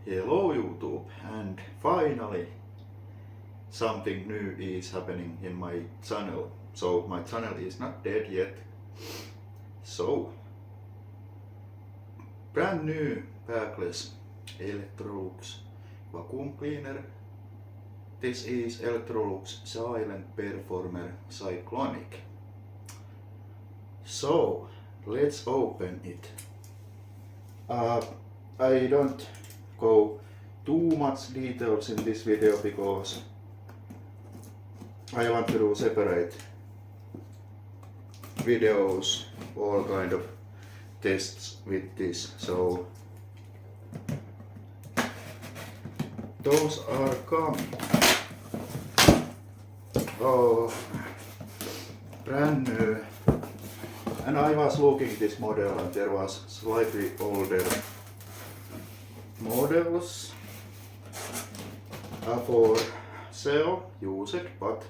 Hello YouTube, and finally something new is happening in my channel. So my channel is not dead yet. So brand new backless Electrolux vacuum cleaner. This is Electrolux Silent Performer Cyclonic. So let's open it. I don't go too much details in this video because I want to do separate videos, all kind of tests with this. So those are coming. Oh, brand new. And I was looking at this model and there was slightly older models for sale, used, but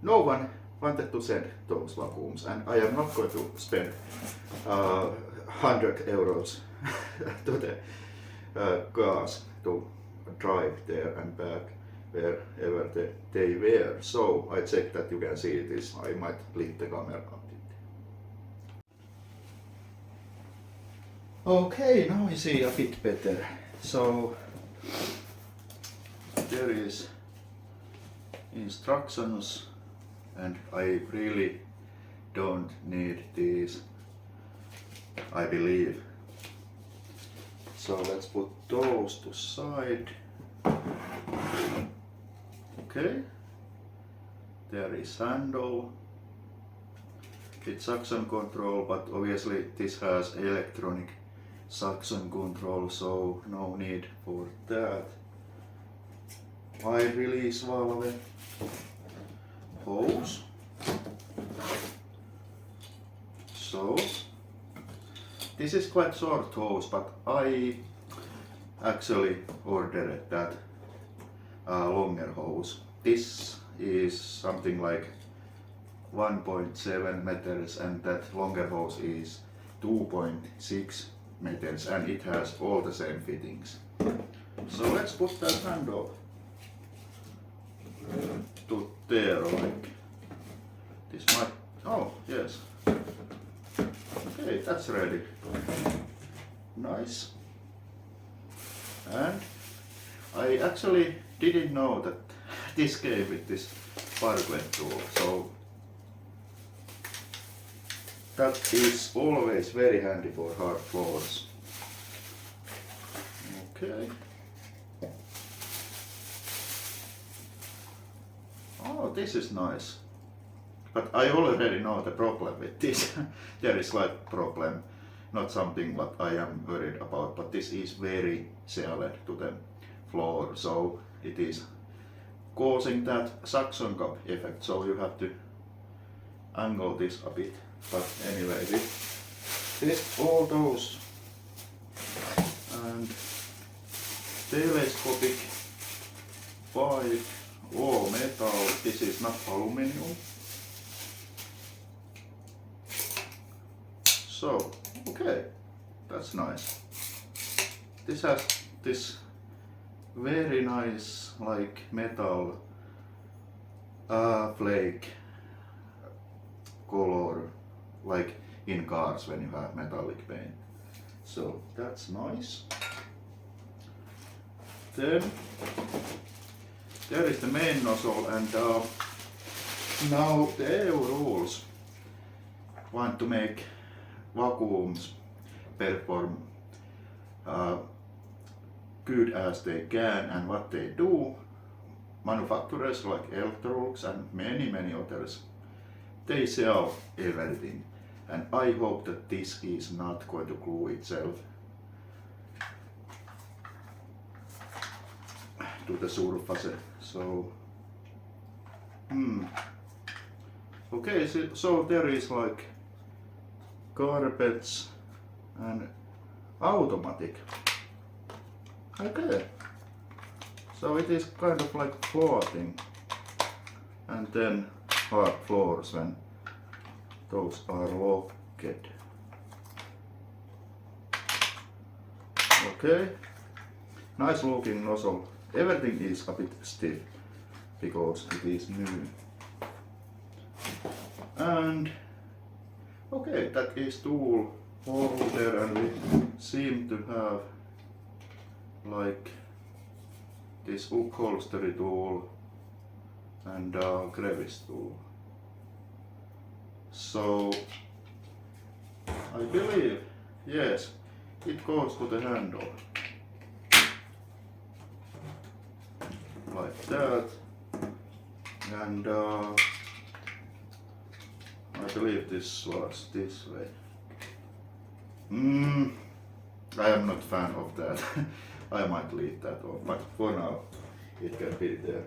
no one wanted to send those vacuums, and I am not going to spend 100 euros to the gas to drive there and back wherever they were. So I checked that you can see this. I might leave the camera up. Okay, now I see a bit better. So there is instructions, and I really don't need these, I believe. So let's put those to side. Okay, there is handle. It's suction control, but obviously this has electronic suction control, so no need for that. Wide release valve, hose. So this is quite short hose, but I actually ordered that longer hose. This is something like 1.7 meters and that longer hose is 2.6 meters, and it has all the same fittings. So let's put that handle to there, like this might, oh yes, okay, that's ready, nice. And I actually didn't know that this came with this sparklet tool, so that is always very handy for hard floors. Okay. Oh, this is nice. But I already know the problem with this. There is slight problem, not something what I am worried about, but this is very sealed to the floor, so it is causing that suction cup effect, so you have to angle this a bit. But anyway, with all those and telescopic pipe, all metal, this is not aluminum. So, okay, that's nice. This has this very nice like metal flake color, like in cars when you have metallic paint. So that's nice. Then there is the main nozzle, and now the EU rules want to make vacuums perform good as they can, and what they do, manufacturers like Electrolux and many others, they sell everything, and I hope that this is not going to glue itself to the surface. So okay, so there is like carpets and automatic. Okay, so it is kind of like floating, and then hard floors when those are locked. Okay, Nice looking nozzle. Everything is a bit stiff because it is new. And okay, that is tool holder, and we seem to have like this upholstery tool and a crevice tool. So I believe, yes, it goes to the handle like that, and I believe this was this way. I am not fan of that. I might leave that on, but for now it can be there.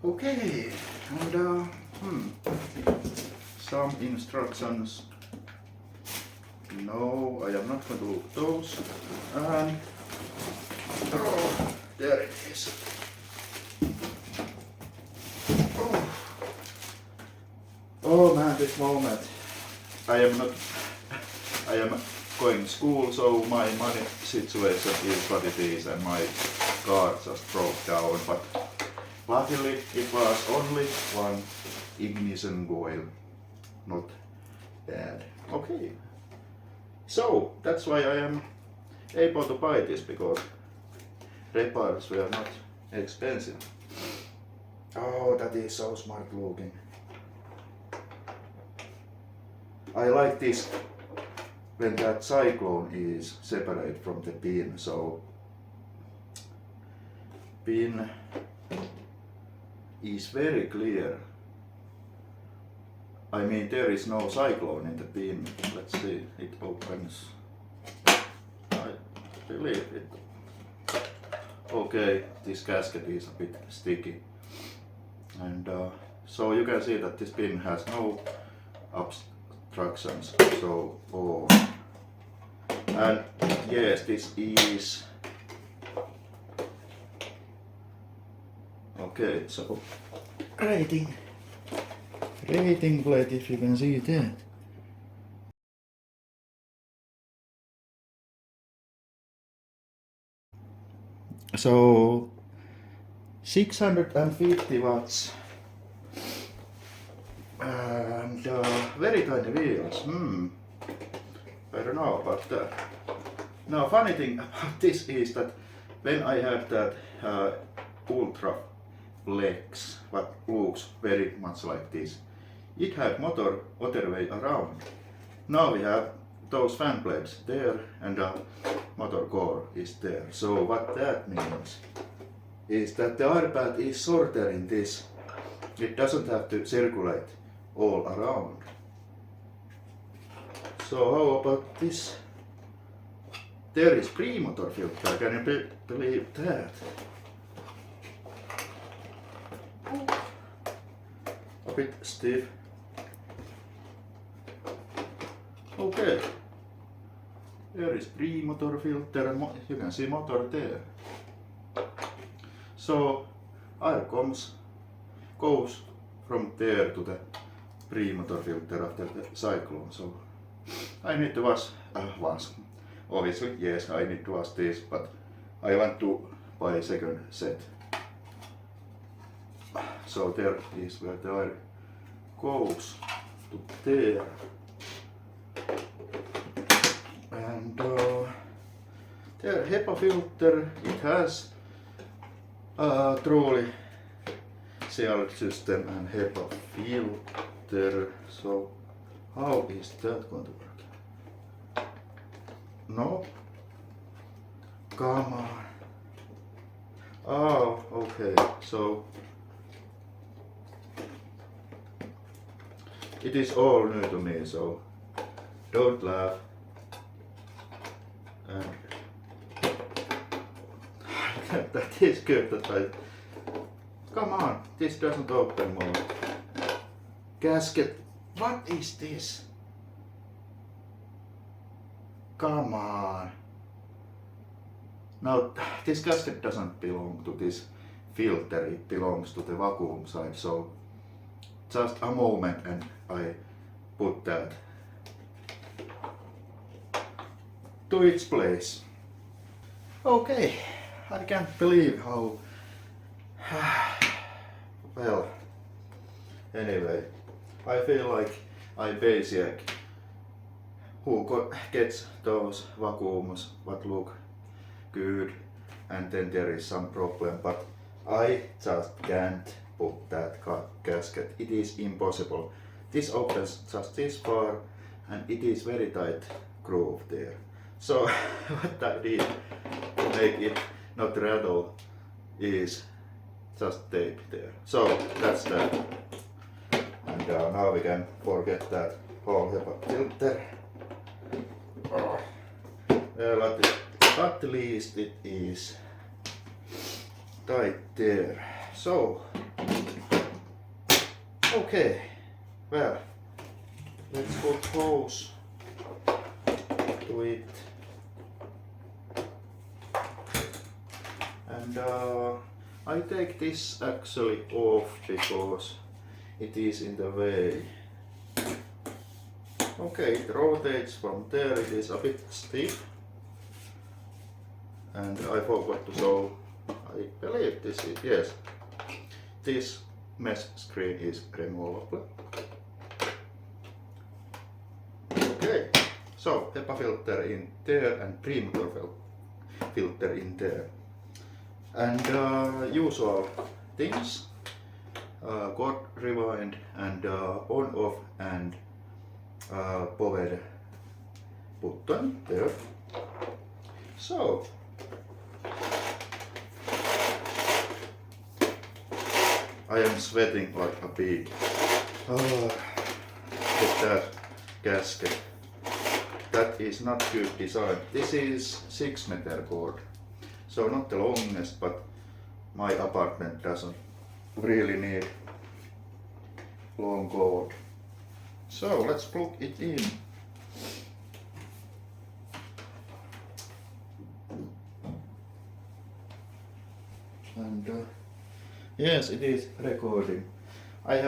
Okay, and some instructions. No, I am not going to look those. And oh, there it is. Oh man, this moment. I am going to school, so my money situation is what it is, and my car just broke down. But luckily, it was only one ignition coil, not bad. Okay, so that's why I am able to buy this, because repairs were not expensive. Oh, that is so smart looking. I like this when that cyclone is separate from the pin, so pin is very clear. I mean, there is no cyclone in the pin. Let's see, it opens. I believe it. Okay, this gasket is a bit sticky, and so you can see that this pin has no obstructions. So, oh, and yes, this is okay. So rating plate, if you can see that. So 650 watts and very tiny wheels. I don't know, but now funny thing about this is that when I had that Ultra Flex, what looks very much like this, it had motor other way around. Now we have those fan blades there, and the motor core is there. So what that means is that the air pad is shorter in this. It doesn't have to circulate all around. So how about this? There is pre-motor filter, can you believe that? A bit stiff. Okay. There is pre-motor filter, and you can see motor there. So air goes from there to the pre-motor filter after the cyclone. So I need to wash. Obviously, yes, I need to wash this, but I want to buy a second set. So there is where the air goes to there. And there HEPA filter, it has truly sealed system and HEPA filter. So how is that going to work? No? Come on. Oh, okay. So it is all new to me, so don't laugh. And that is good that I... Come on, this doesn't open more. Gasket. What is this? Come on. Now, this gasket doesn't belong to this filter, it belongs to the vacuum side, so just a moment and I put that to its place. Okay, I can't believe how well. Anyway, I feel like I'm basic who gets those vacuums what look good, and then there is some problem, but I just can't put that gasket. It is impossible. This opens just this far and it is very tight groove there. So what I did to make it not rattle is just tape there. So that's that. And now we can forget that whole HEPA filter. Well, at least it is tight there. So, okay, well, let's put hose to it. And I take this actually off because it is in the way. Okay, it rotates from there, it is a bit stiff. And I forgot to show, I believe this is, yes, this mesh screen is removable. Okay, so HEPA filter in there and pre-motor filter in there. And usual things, cord rewind and on off and power button there. So I am sweating like a pig. With that gasket. That is not good design. This is 6 meter cord. So not the longest, but my apartment doesn't really need long cord. So let's plug it in. And yes, it is recording. I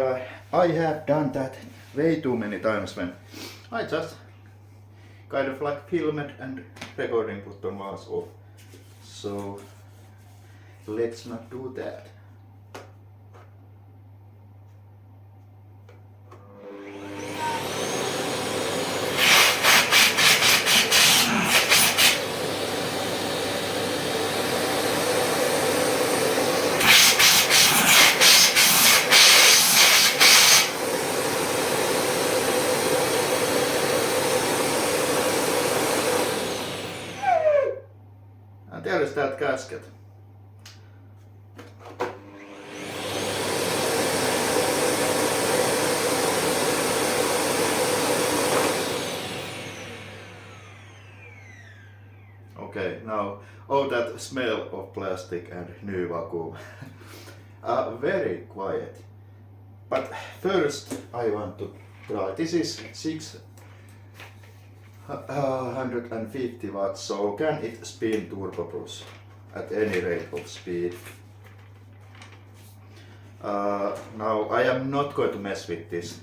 have done that way too many times when I just kind of like filmed and recording button was off. So let's not do that. And there is that gasket. Okay, now all that smell of plastic and new vacuum. Very quiet. But first I want to try. This is 650 watts, so can it spin turbo brush at any rate of speed? Now I am not going to mess with this,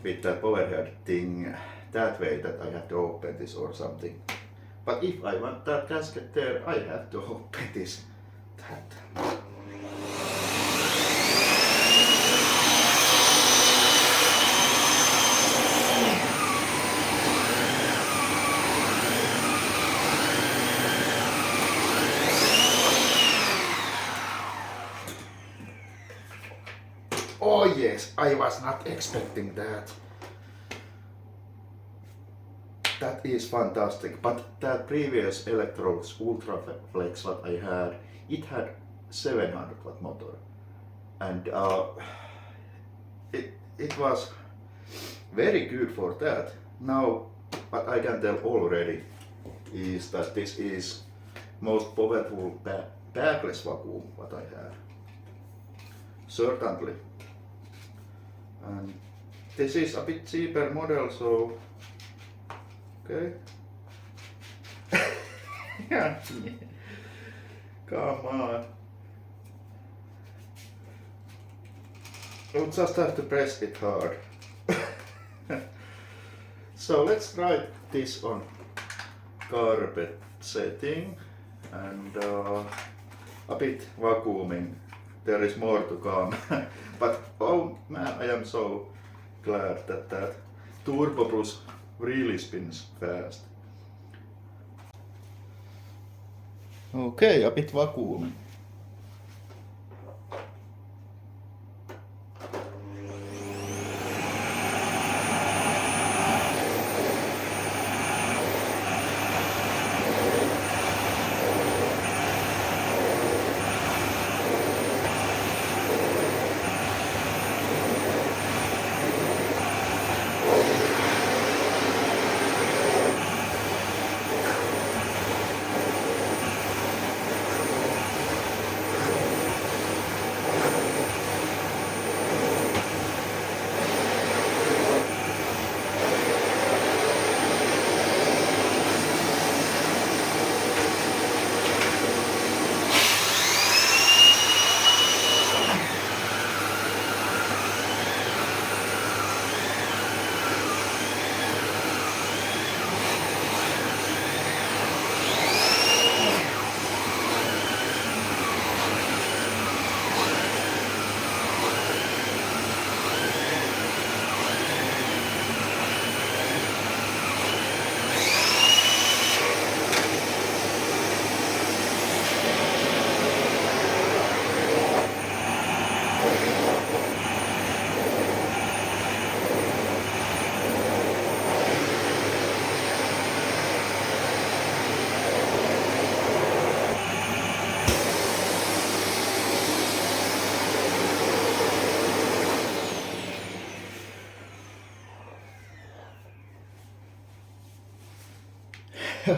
with the power head thing that way that I have to open this or something. But if I want that gasket there, I have to open this. That. Oh yes, I was not expecting that. That is fantastic, but that previous Electrolux Ultraflex what I had, it had 700 watt motor, and it was very good for that. Now what I can tell already is that this is most powerful backless vacuum what I have. Certainly. And this is a bit cheaper model, so okay. Come on. You'll just have to press it hard. So let's try this on carpet setting. and a bit vacuuming. There is more to come. But oh man, I am so glad that Turbobrush really spins fast. Okay, a bit vacuuming.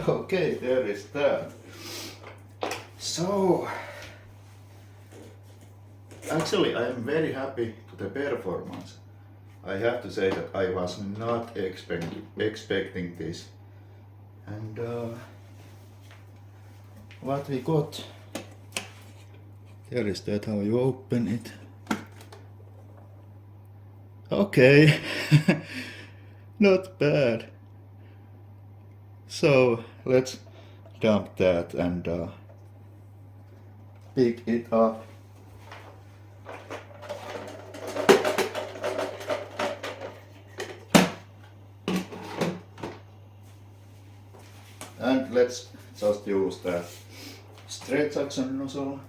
Okay, there is that. So, actually I am very happy to the performance. I have to say that I was not expecting this. And what we got, there is that how you open it. Okay, not bad. So let's dump that and pick it up. And let's just use that stretch action nozzle.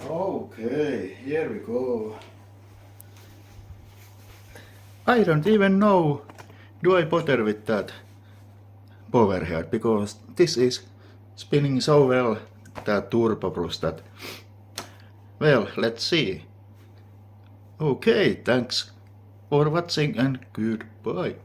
Okay, here we go. I don't even know, do I bother with that power head, because this is spinning so well, that Turbobrush, that, well, let's see. Okay, thanks for watching and goodbye.